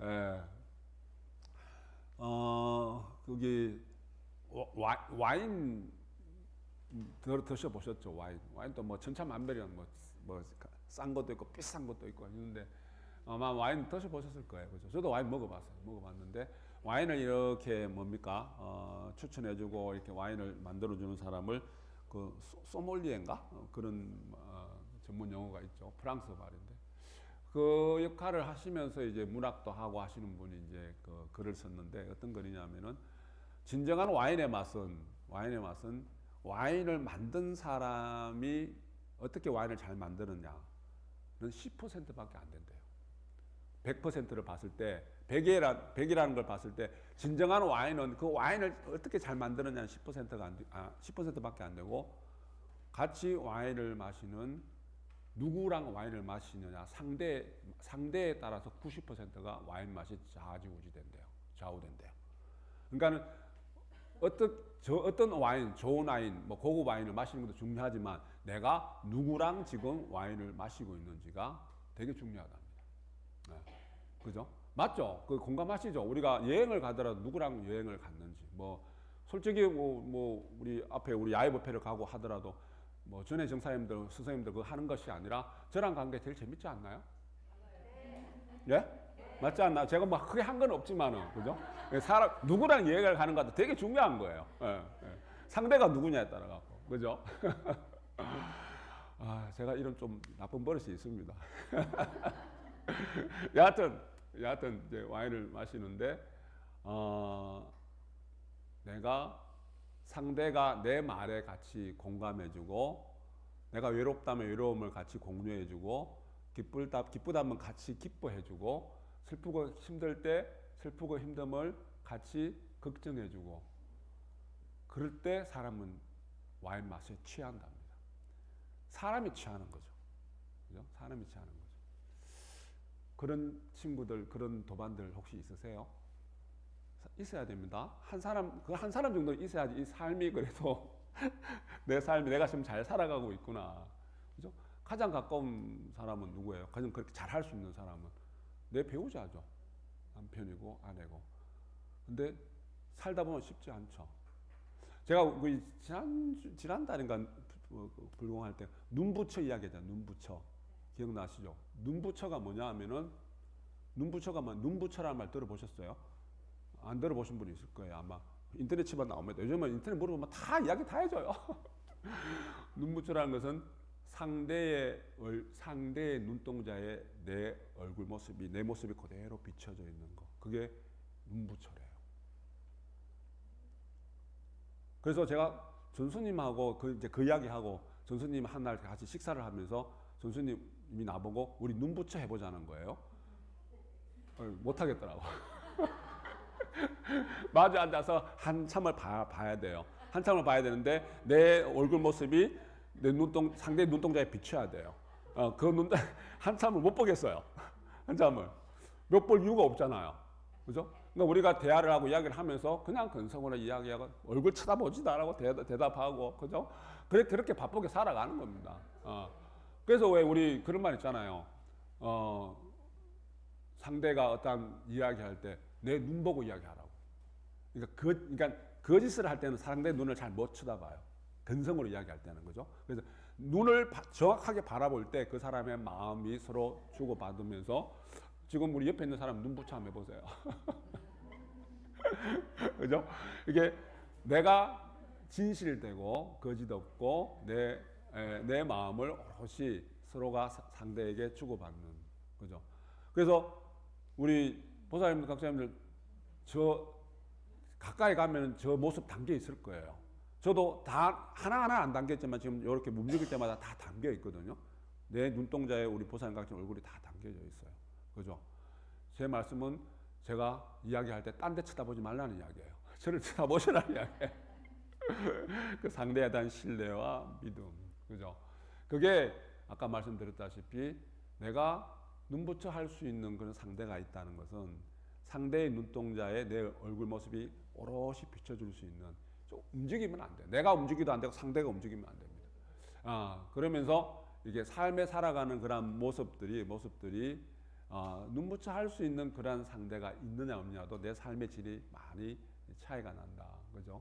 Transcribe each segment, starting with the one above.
예. 거기 와인 드셔보셨죠? 와인도 뭐 천차만별이랑 뭐 싼 것도 있고 비싼 것도 있고 있는데 아마 와인 드셔보셨을 거예요, 그죠? 저도 와인 먹어봤는데 와인을 이렇게 뭡니까 추천해주고 이렇게 와인을 만들어주는 사람을 그 소믈리에인가 그런 전문 용어가 있죠. 프랑스 말인데 그 역할을 하시면서 이제 문학도 하고 하시는 분이 이제 그 글을 썼는데 어떤 글이냐면은 진정한 와인의 맛은 와인을 만든 사람이 어떻게 와인을 잘 만드느냐는 10%밖에 안 된대요. 100%를 봤을 때 100이라는 걸 봤을 때 진정한 와인은 그 와인을 어떻게 잘 만드느냐는 10%밖에 안 되고 같이 와인을 마시는 누구랑 와인을 마시느냐 상대에 따라서 90%가 와인 맛이 좌우된대요. 그러니까는 어떤 와인, 좋은 와인, 뭐 고급 와인을 마시는 것도 중요하지만 내가 누구랑 지금 와인을 마시고 있는지가 되게 중요하답니다. 네. 그죠? 맞죠? 그 공감하시죠? 우리가 여행을 가더라도 누구랑 여행을 갔는지 뭐 솔직히 뭐 우리 앞에 우리 야외부페를 가고 하더라도 뭐 전에 정사님들 스승님들 그거 하는 것이 아니라 저랑 간 게 제일 재밌지 않나요? 예? 맞지 않나? 제가 뭐 크게 한 건 없지만은 그죠? 사람 누구랑 여행을 가는 것도 되게 중요한 거예요. 예, 예. 상대가 누구냐에 따라 갖고 그죠? 아, 제가 이런 좀 나쁜 버릇이 있습니다. 여하튼 이제 와인을 마시는데 내가 상대가 내 말에 같이 공감해주고 내가 외롭다면 외로움을 같이 공유해주고 기쁘다면 같이 기뻐해주고 슬프고 힘들 때 슬프고 힘듦을 같이 걱정해주고 그럴 때 사람은 와인 맛에 취한답니다. 사람이 취하는 거죠. 그죠? 사람이 취하는 거죠. 그런 친구들, 그런 도반들 혹시 있으세요? 있어야 됩니다. 한 사람 정도 있어야지 이 삶이 그래도 내 삶이 내가 지금 잘 살아가고 있구나. 그죠? 가장 가까운 사람은 누구예요? 가장 그렇게 잘할 수 있는 사람은 내 배우자죠. 남편이고 아내고. 근데 살다 보면 쉽지 않죠. 제가 지난달인가 불공할 때 눈부처 이야기했잖아요. 눈부처. 기억나시죠? 눈부처가 뭐냐 하면은 눈부처라는 말 들어보셨어요? 안 들어보신 분이 있을 거예요. 아마 인터넷 치면 나옵니다. 요즘은 인터넷 물어보면 다 이야기 다 해줘요. 눈부처라는 것은 상대의 눈동자에 내 얼굴 모습이 내 모습이 그대로 비춰져 있는 거. 그게 눈부처래요. 그래서 제가 전수님하고 그 이야기하고 전수님 한 날 같이 식사를 하면서 전수님이 나보고 우리 눈부처 해보자는 거예요. 못하겠더라고. 마주 앉아서 한참을 봐야 돼요. 한참을 봐야 되는데 내 얼굴 모습이 상대 눈동자에 비춰야 돼요. 한참을 못 보겠어요. 한참을 못 볼 이유가 없잖아요. 그죠? 그러니까 우리가 대화를 하고 이야기를 하면서 그냥 근성으로 이야기하고 얼굴 쳐다보지도 않고 대답하고 그죠? 그렇게 바쁘게 살아가는 겁니다. 그래서 왜 우리 그런 말 있잖아요. 상대가 어떤 이야기할 때 내 눈 보고 이야기하라고. 그러니까 거짓을 할 때는 상대 눈을 잘 못 쳐다봐요. 근성으로 이야기할 때는 그죠? 그래서 눈을 정확하게 바라볼 때 그 사람의 마음이 서로 주고받으면서 지금 우리 옆에 있는 사람 눈부처 한번 해보세요. 그죠? 이게 내가 진실되고 거짓 없고 내 마음을 오롯이 서로가 상대에게 주고받는 그죠? 그래서 우리 보살님들 각자님들 저 가까이 가면 저 모습 담겨 있을 거예요. 저도 다 하나하나 안 담겼지만 지금 이렇게 움직일 때마다 다 담겨 있거든요. 내 눈동자에 우리 보살님 각자님 얼굴이 다 담겨져 있어요. 그죠? 제 말씀은 제가 이야기할 때 딴 데 쳐다보지 말라는 이야기예요. 저를 쳐다보시라는 이야기예요. 그 상대에 대한 신뢰와 믿음. 그죠? 그게 아까 말씀드렸다시피 내가 눈부처 할 수 있는 그런 상대가 있다는 것은 상대의 눈동자에 내 얼굴 모습이 오롯이 비춰줄 수 있는 좀 움직이면 안 돼. 내가 움직이도 안 되고 상대가 움직이면 안 됩니다. 그러면서 이게 삶에 살아가는 그런 모습들이 눈부처 할 수 있는 그런 상대가 있느냐 없느냐도 내 삶의 질이 많이 차이가 난다. 그죠?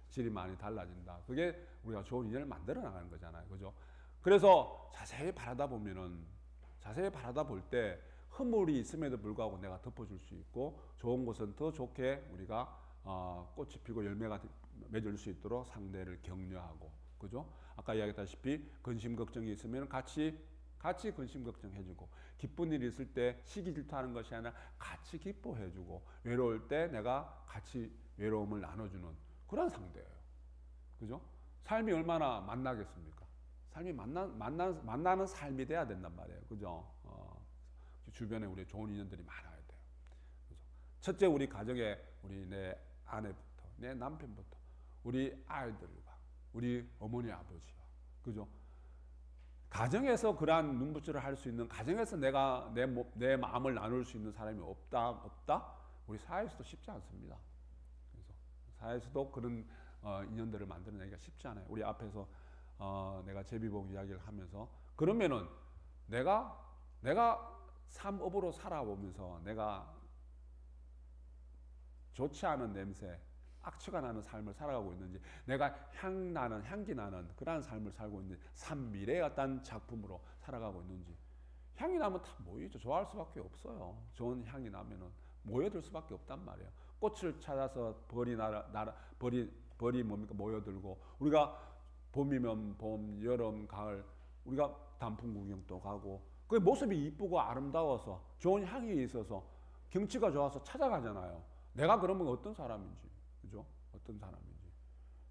질이 많이 달라진다. 그게 우리가 좋은 인연을 만들어 나가는 거잖아요. 그죠? 그래서 자세히 바라다 볼 때 허물이 있음에도 불구하고 내가 덮어줄 수 있고 좋은 곳은 더 좋게 우리가 꽃이 피고 열매가 맺을 수 있도록 상대를 격려하고, 그죠? 아까 이야기했다시피 근심 걱정이 있으면 같이 근심 걱정해주고, 기쁜 일이 있을 때 시기 질투하는 것이 아니라 같이 기뻐해주고, 외로울 때 내가 같이 외로움을 나눠주는 그런 상대예요. 그죠? 삶이 얼마나 만나겠습니까? 삶이 만나는 삶이 돼야 된단 말이에요. 그죠? 주변에 우리 좋은 인연들이 많아야 돼요. 그죠? 첫째, 우리 가정에 우리 내 아내부터, 내 남편부터, 우리 아이들과, 우리 어머니 아버지와, 그죠? 가정에서 그러한 눈부처를 할 수 있는, 가정에서 내가 내 마음을 나눌 수 있는 사람이 없다. 우리 사회에서도 쉽지 않습니다. 그래서 사회에서도 그런 인연들을 만들어내기가 쉽지 않아요. 우리 앞에서 내가 제비복 이야기를 하면서, 그러면은 내가 삶업으로 살아오면서 내가 좋지 않은 냄새, 악취가 나는 삶을 살아가고 있는지, 내가 향기 나는 그러한 삶을 살고 있는지, 산미래의 어떤 작품으로 살아가고 있는지. 향이 나면 다 모이죠. 좋아할 수밖에 없어요. 좋은 향이 나면은 모여들 수밖에 없단 말이에요. 꽃을 찾아서 벌이 뭡니까 모여들고, 우리가 봄이면 봄, 여름, 가을 우리가 단풍 구경도 가고, 그 모습이 이쁘고 아름다워서 좋은 향이 있어서 경치가 좋아서 찾아가잖아요. 내가 그러면 어떤 사람인지, 그죠? 어떤 사람인지.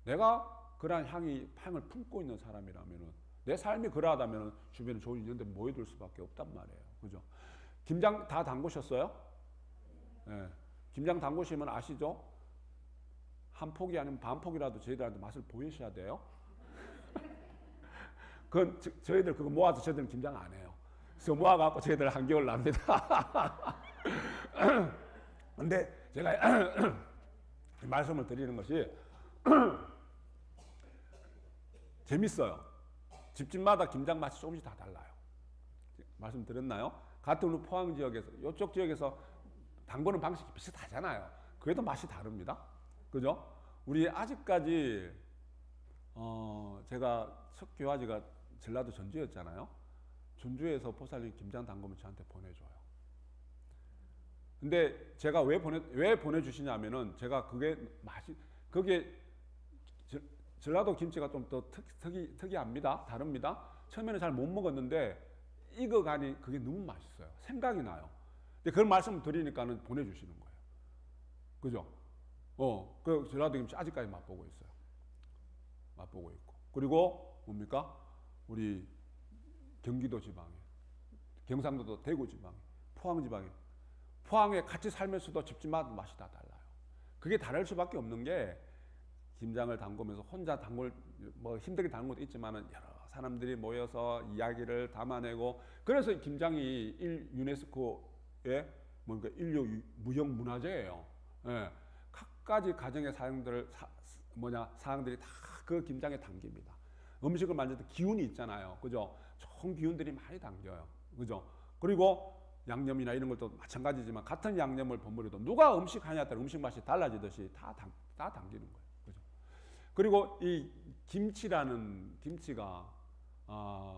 내가 그러한 향을 품고 있는 사람이라면은, 내 삶이 그러하다면은 주변에 좋은 인연들이 모여들 수밖에 없단 말이에요. 그죠? 김장 다 담그셨어요? 네. 김장 담그시면 아시죠? 한 폭이 아니면 반 폭이라도 저희들한테 맛을 보이셔야 돼요. 그건 저희들 그거 모아서 저희들은 김장 안 해요. 그래서 모아갖고 저희들 한겨울 납니다. 근데 제가 말씀을 드리는 것이 재밌어요. 집집마다 김장 맛이 조금씩 다 달라요. 말씀드렸나요? 같은 우리 포항 지역에서, 이쪽 지역에서 담그는 방식이 비슷하잖아요. 그래도 맛이 다릅니다. 그죠? 우리 아직까지 제가 첫 교화지가 전라도 전주였잖아요. 전주에서 보살님 김장 담그면 저한테 보내줘요. 근데 제가 왜 보내주시냐면은, 제가 그게 전라도 김치가 좀 더 특이합니다. 다릅니다. 처음에는 잘 못 먹었는데 익어가니 그게 너무 맛있어요. 생각이 나요. 근데 그런 말씀을 드리니까는 보내주시는 거예요. 그죠? 그 전라도 김치 아직까지 맛보고 있어요. 맛보고 있고. 그리고 뭡니까? 우리 경기도 지방에, 경상도도 대구 지방에, 포항 지방에, 포항에 같이 살면서도 집집마다 맛이 다 달라요. 그게 다를 수밖에 없는 게, 김장을 담그면서 혼자 뭐 힘들게 담근 것도 있지만은 여러 사람들이 모여서 이야기를 담아내고, 그래서 김장이 유네스코의 뭔가 인류 무형 문화재예요. 예. 각가지 가정의 사항들이 다 그 김장에 담깁니다. 음식을 만들 때 기운이 있잖아요. 그죠? 좋은 기운들이 많이 담겨요. 그죠? 그리고 양념이나 이런 것도 마찬가지지만, 같은 양념을 버무려도 누가 음식 하냐에 따라 음식 맛이 달라지듯이 다 담기는 거예요. 그죠? 그리고 이 김치가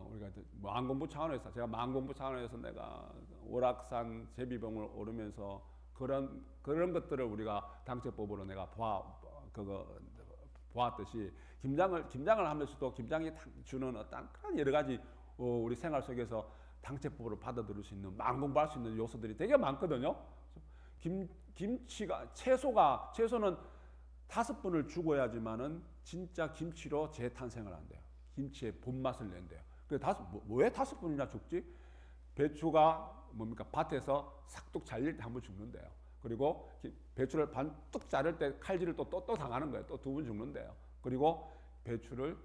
우리가 마음공부 차원에서, 제가 마음공부 차원에서 내가 오락산 제비봉을 오르면서 그런 것들을 우리가 당체법으로 내가 보았듯이, 김장을 하면서도 김장이 주는 어떤 그런 여러 가지 우리 생활 속에서 당체법으로 받아들일 수 있는, 마음공부할 수 있는 요소들이 되게 많거든요. 채소는 5번을 죽어야지만은 진짜 김치로 재탄생을 한대요. 김치의 본맛을 낸대요. 왜 5번이나 죽지? 배추가 뭡니까? 밭에서 싹둑 잘릴 때 한 번 죽는데요. 그리고 배추를 반뚝 자를 때 칼질을 또 당하는 거예요. 또 2번 죽는데요. 그리고 배추를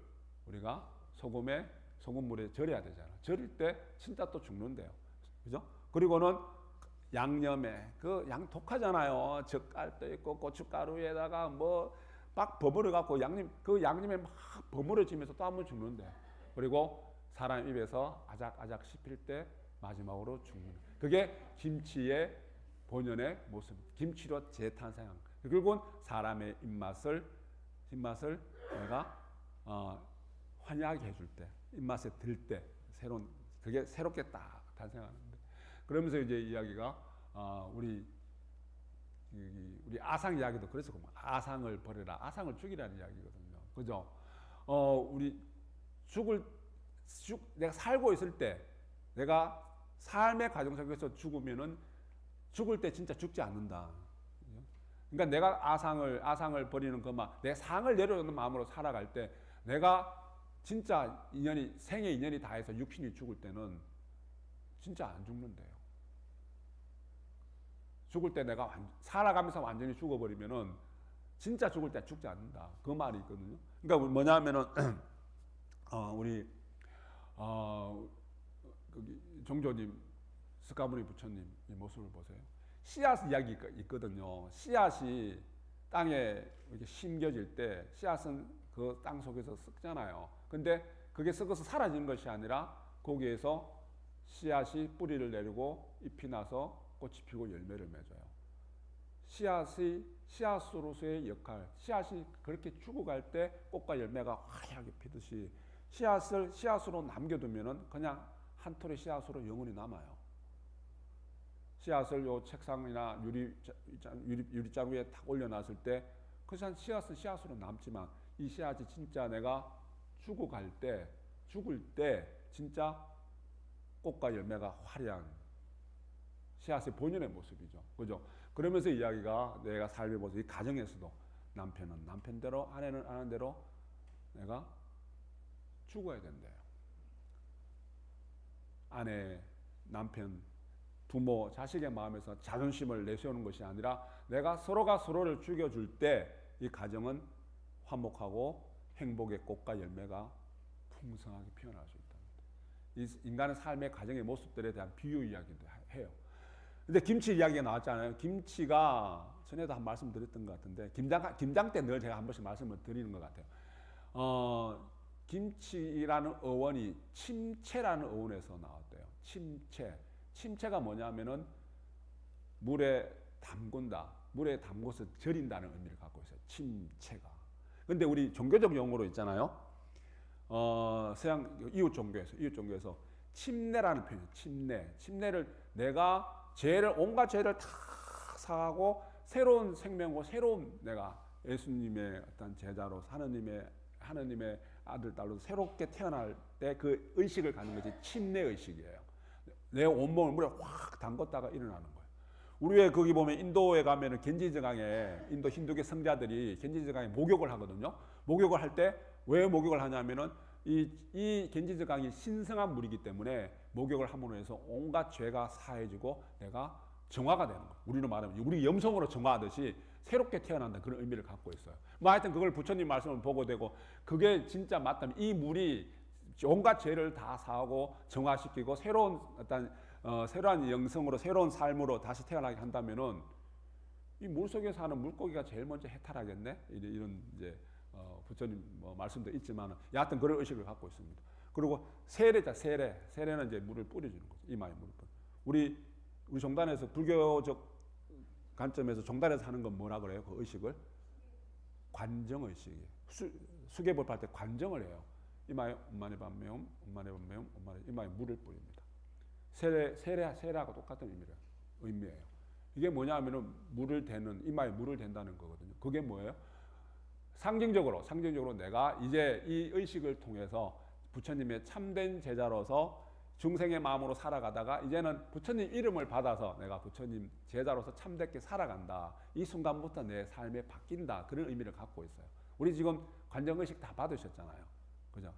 우리가 소금물에 절여야 되잖아요. 절일 때 진짜 또 죽는데요. 그죠? 그리고는 양념에, 그 양 독하잖아요. 젓갈도 있고 고춧가루에다가 뭐 막 버무려갖고 양념에 막 버무려지면서 또 한 번 죽는데, 그리고 사람 입에서 아작아작 씹힐 때 마지막으로 죽는. 그게 김치의 본연의 모습. 김치로 재탄생한. 결국은 사람의 입맛을 내가 환희하게 해줄 때, 입맛에 들 때 새로운 그게 새롭게 딱 탄생하는데. 그러면서 이제 이야기가 우리 아상 이야기도 그래서 아상을 버려라, 아상을 죽이라는 이야기거든요. 그죠? 우리 내가 살고 있을 때, 내가 삶의 과정 속에서 죽으면은 죽을 때 진짜 죽지 않는다. 그러니까 내가 아상을 버리는 것만, 내 상을 내려놓는 마음으로 살아갈 때, 내가 진짜 생의 인연이 다해서 육신이 죽을 때는 진짜 안 죽는데요. 죽을 때 내가 살아가면서 완전히 죽어버리면은 진짜 죽을 때 죽지 않는다. 그 말이 있거든요. 그러니까 뭐냐면은 우리 종조님, 스가모니 부처님 이 모습을 보세요. 씨앗 이야기 있거든요. 씨앗이 땅에 이렇게 심겨질 때 씨앗은 그 땅 속에서 썩잖아요. 근데 그게 썩어서 사라지는 것이 아니라 거기에서 씨앗이 뿌리를 내리고 잎이 나서 꽃이 피고 열매를 맺어요. 씨앗으로서의 역할, 씨앗이 그렇게 죽어갈 때 꽃과 열매가 화려하게 피듯이 씨앗으로 남겨두면은 그냥 한 톨의 씨앗으로 영원히 남아요. 씨앗을 요 책상이나 유리잔 위에 탁 올려놨을 때 그 씨앗은 씨앗으로 남지만 이 씨앗이 진짜 내가 죽을 때 진짜 꽃과 열매가 화려한 씨앗의 본연의 모습이죠. 그죠? 그러면서 이야기가 내가 삶의 모습, 이 가정에서도 남편은 남편대로, 아내는 아내대로 내가 죽어야 된대요. 아내, 남편, 부모, 자식의 마음에서 자존심을 내세우는 것이 아니라 내가 서로가 서로를 죽여줄 때 이 가정은 화목하고 행복의 꽃과 열매가 풍성하게 피어날 수 있다. 이 인간의 삶의 가정의 모습들에 대한 비유 이야기도 해요. 근데 김치 이야기가 나왔잖아요. 김치가 전에도 한 말씀 드렸던 것 같은데 김장 때 늘 제가 한 번씩 말씀을 드리는 것 같아요. 김치라는 어원이 침체라는 어원에서 나왔대요. 침체가 뭐냐면은 물에 담근다. 물에 담궈서 절인다는 의미를 갖고 있어요. 침체가. 근데 우리 종교적 용어로 있잖아요. 서양 이웃 종교에서 침례라는 표현이에요. 침례를 내가 온갖 죄를 다 사하고 새로운 생명과 새로운 내가 예수님의 어떤 제자로 하나님의 아들 딸로 새롭게 태어날 때 그 의식을 갖는 것이 침례 의식이에요. 내 온몸을 물에 확 담궜다가 일어나는 거예요. 우리 왜 거기 보면 인도에 가면은 겐지스강에 인도 힌두교 성자들이 겐지스강에 목욕을 하거든요. 목욕을 할 때 왜 목욕을 하냐면은 이 겐지스강이 신성한 물이기 때문에 목욕을 함으로 해서 온갖 죄가 사해지고 내가 정화가 되는 거예요. 우리로 말하면 우리 염성으로 정화하듯이 새롭게 태어난다 그런 의미를 갖고 있어요. 뭐 하여튼 그걸 부처님 말씀을 보고 되고 그게 진짜 맞다면 이 물이 온갖 죄를 다 사하고 정화시키고 새로운 새로운 영성으로 새로운 삶으로 다시 태어나게 한다면은 이 물속에 사는 물고기가 제일 먼저 해탈하겠네. 이런 이제 부처님 말씀도 있지만 여하튼 그런 의식을 갖고 있습니다. 그리고 세례는 이제 물을 뿌려주는 거죠. 이마에 물을 뿌려. 우리 종단에서 불교적 관점에서 종단에서 하는 건 뭐라 그래요? 그 의식을 관정 의식이에요. 수계법 할 때 관정을 해요. 이마에 엄마네 반매움, 이마에 물을 뿌립니다. 세례하고 똑같은 의미예요. 이게 뭐냐면은 이마에 물을 댄다는 거거든요. 그게 뭐예요? 상징적으로 내가 이제 이 의식을 통해서 부처님의 참된 제자로서 중생의 마음으로 살아가다가 이제는 부처님 이름을 받아서 내가 부처님 제자로서 참되게 살아간다. 이 순간부터 내 삶이 바뀐다. 그런 의미를 갖고 있어요. 우리 지금 관정의식 다 받으셨잖아요. 그죠?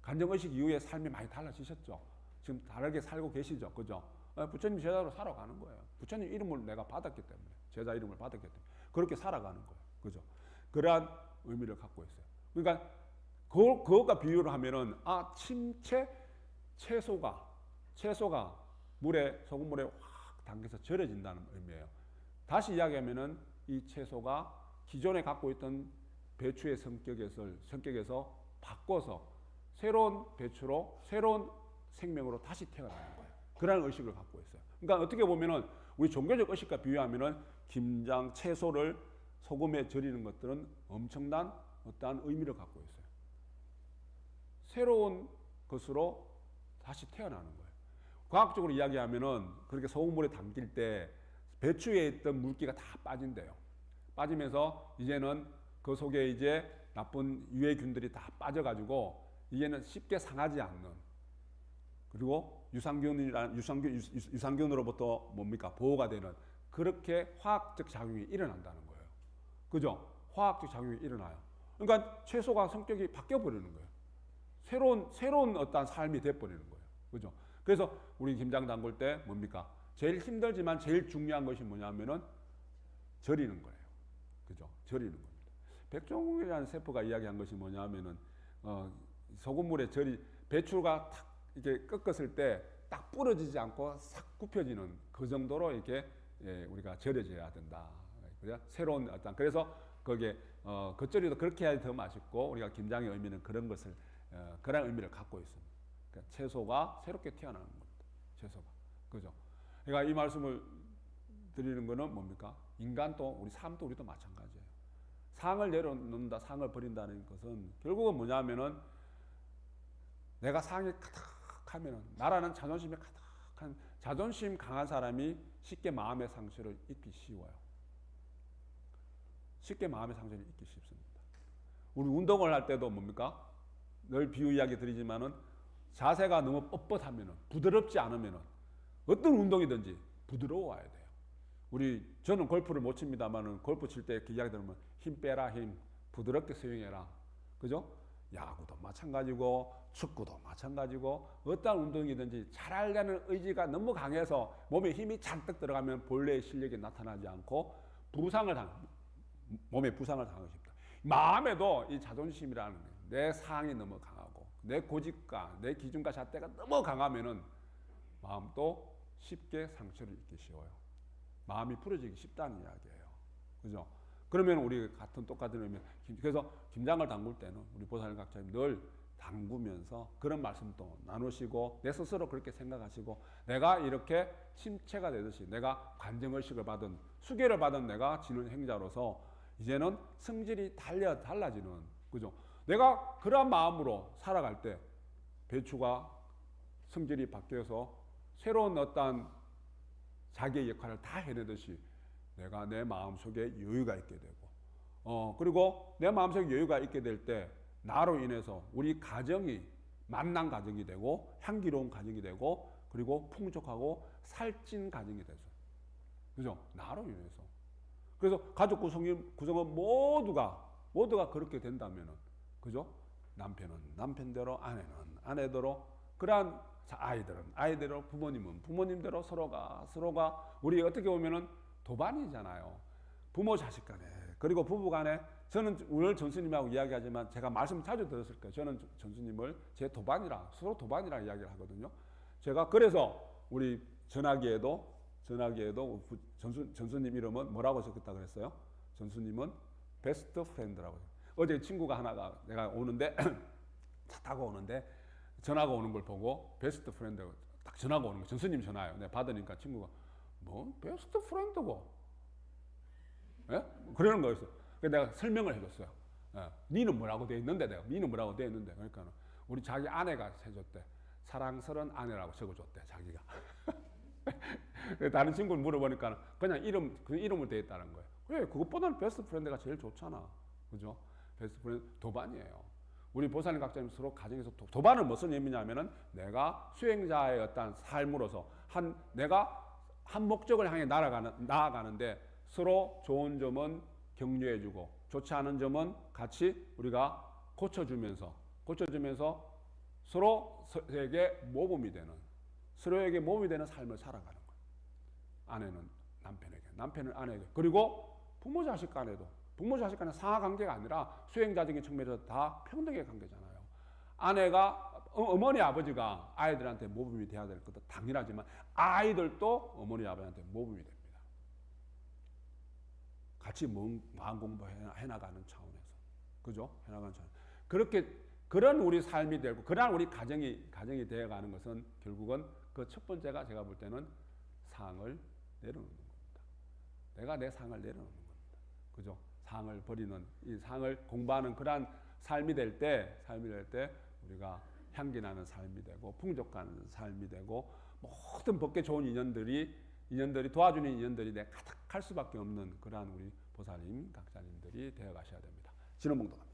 관정의식 이후에 삶이 많이 달라지셨죠? 지금 다르게 살고 계시죠? 그죠? 부처님 제자로 살아가는 거예요. 부처님 이름을 내가 받았기 때문에, 제자 이름을 받았기 때문에 그렇게 살아가는 거예요. 그죠? 그러한 의미를 갖고 있어요. 그러니까 그것과 비유를 하면은 채소가 소금물에 확 담겨서 절여진다는 의미예요. 다시 이야기하면은 이 채소가 기존에 갖고 있던 배추의 성격에서 바꿔서 새로운 배추로 새로운 생명으로 다시 태어나는 거예요. 그런 의식을 갖고 있어요. 그러니까 어떻게 보면은 우리 종교적 의식과 비유하면은 김장, 채소를 소금에 절이는 것들은 엄청난 어떠한 의미를 갖고 있어요. 새로운 것으로 다시 태어나는 거예요. 과학적으로 이야기하면은 그렇게 소금물에 담길 때 배추에 있던 물기가 다 빠진대요. 빠지면서 이제는 그 속에 이제 나쁜 유해균들이 다 빠져가지고 이제는 쉽게 상하지 않는, 그리고 유산균으로부터 뭡니까? 보호가 되는, 그렇게 화학적 작용이 일어난다는 거예요. 그죠? 화학적 작용이 일어나요. 그러니까 채소가 성격이 바뀌어 버리는 거예요. 새로운 어떤 삶이 돼 버리는 거예요. 그죠? 그래서 우리 김장 담글 때 뭡니까? 제일 힘들지만 제일 중요한 것이 뭐냐면은 절이는 거예요. 그죠? 절이는 겁니다. 백종원이라는 셰프가 이야기한 것이 뭐냐면은 소금물에 배추가 탁 이렇게 꺾었을 때 딱 부러지지 않고 싹 굽혀지는 그 정도로 이렇게 우리가 절여져야 된다. 그죠? 새로운 어떤, 그래서 거기에 겉절이도 그렇게 해야 더 맛있고, 우리가 김장의 의미는 그런 것을 그런 의미를 갖고 있습니다. 그러니까 채소가 새롭게 태어나는 겁니다. 채소가. 그죠? 그러니까 이 말씀을 드리는 거는 뭡니까? 인간도, 우리 삶도 우리도 마찬가지예요. 상을 내려놓는다, 상을 버린다는 것은 결국은 뭐냐면은 내가 상이 가득하면은, 나라는 자존심이 가득한, 자존심 강한 사람이 쉽게 마음의 상처를 입기 쉬워요. 쉽게 마음의 상처를 입기 쉽습니다. 우리 운동을 할 때도 뭡니까? 늘 비유 이야기 드리지만은 자세가 너무 뻣뻣하면은, 부드럽지 않으면은 어떤 운동이든지 부드러워야 돼요. 저는 골프를 못 칩니다만은 골프 칠 때 이렇게 이야기 들으면 힘 빼라, 힘 부드럽게 스윙해라. 그죠? 야구도 마찬가지고 축구도 마찬가지고 어떠한 운동이든지 잘하려는 의지가 너무 강해서 몸에 힘이 잔뜩 들어가면 본래의 실력이 나타나지 않고 몸에 부상을 당하고 싶다. 마음에도 이 자존심이라는 게, 내 상이 너무 강하고 내 고집과 내 기준과 잣대가 너무 강하면은 마음도 쉽게 상처를 입기 쉬워요. 마음이 부러지기 쉽다는 이야기예요. 그죠? 그러면 우리 똑같은 의미. 그래서 김장을 담글 때는 우리 보살님 각자님 늘 담그면서 그런 말씀도 나누시고, 내 스스로 그렇게 생각하시고, 내가 이렇게 침체가 되듯이 내가 관정의식을 받은, 수계를 받은 내가 지는 행자로서 이제는 성질이 달라지는, 그죠? 내가 그러한 마음으로 살아갈 때 배추가 성질이 바뀌어서 새로운 어떤 자기의 역할을 다 해내듯이 내가 내 마음속에 여유가 있게 되고, 그리고 내 마음속에 여유가 있게 될 때 나로 인해서 우리 가정이 만난 가정이 되고, 향기로운 가정이 되고, 그리고 풍족하고 살찐 가정이 되죠. 그죠? 나로 인해서. 그래서 가족 구성은 모두가 그렇게 된다면은, 그죠? 남편은 남편대로, 아내는 아내대로, 그러한 아이들은 아이대로, 부모님은 부모님대로, 서로가 우리 어떻게 보면은 도반이잖아요. 부모 자식 간에, 그리고 부부 간에. 저는 오늘 전수님하고 이야기하지만 제가 말씀 자주 들었을 거예요. 저는 전수님을 제 서로 도반이라 이야기를 하거든요. 제가 그래서 우리 전화기에도 전수님 이름은 뭐라고 적었다 그랬어요? 전수님은 베스트 프렌드라고. 어제 친구가 하나가, 내가 오는데 차 타고 오는데 전화가 오는 걸 보고 베스트 프렌드 딱 전화가 오는 거, 전수님 전화예요. 내가 받으니까 친구가 뭐 베스트 프렌드고, 예? 그러는 거였어. 그래서 내가 설명을 해줬어요. 니는 뭐라고 돼 있는데, 그러니까 우리 자기 아내가 해줬대. 사랑스러운 아내라고 적어줬대, 자기가. 다른 친구를 물어보니까 그냥 그 이름을 대 있다는 거예요. 그래, 그것보다는 베스트 프렌드가 제일 좋잖아. 그죠? 베스트 프렌드 도반이에요. 우리 보살님 각자님 서로 가정에서 도반은 무슨 의미냐면은 내가 수행자의 어떤 삶으로서 내가 한 목적을 향해 나아가는데 서로 좋은 점은 격려해주고 좋지 않은 점은 같이 우리가 고쳐주면서 서로에게 모범이 되는, 삶을 살아가는 거예요. 아내는 남편에게, 남편은 아내에게, 그리고 부모 자식 간에도, 부모 자식 간의 상하 관계가 아니라 수행자적인 측면에서 다 평등의 관계잖아요. 아내가, 어머니 아버지가 아이들한테 모범이 돼야 될 것도 당연하지만 아이들도 어머니 아버지한테 모범이 됩니다. 같이 마음 공부해 나가는 차원에서, 그죠? 해나가는 차원. 그런 우리 삶이 되고, 그러한 우리 가정이 되어가는 것은 결국은 그 첫 번째가 제가 볼 때는 상을 내려놓는 겁니다. 내가 내 상을 내려놓는 겁니다. 그죠? 상을 버리는, 이 상을 공부하는 그러한 삶이 될 때 우리가 향기 나는 삶이 되고 풍족한 삶이 되고 모든 법계 좋은 인연들이 도와주는 인연들이 내 가득할 수밖에 없는 그러한 우리 보살님, 각자님들이 되어 가셔야 됩니다. 진원봉독합니다.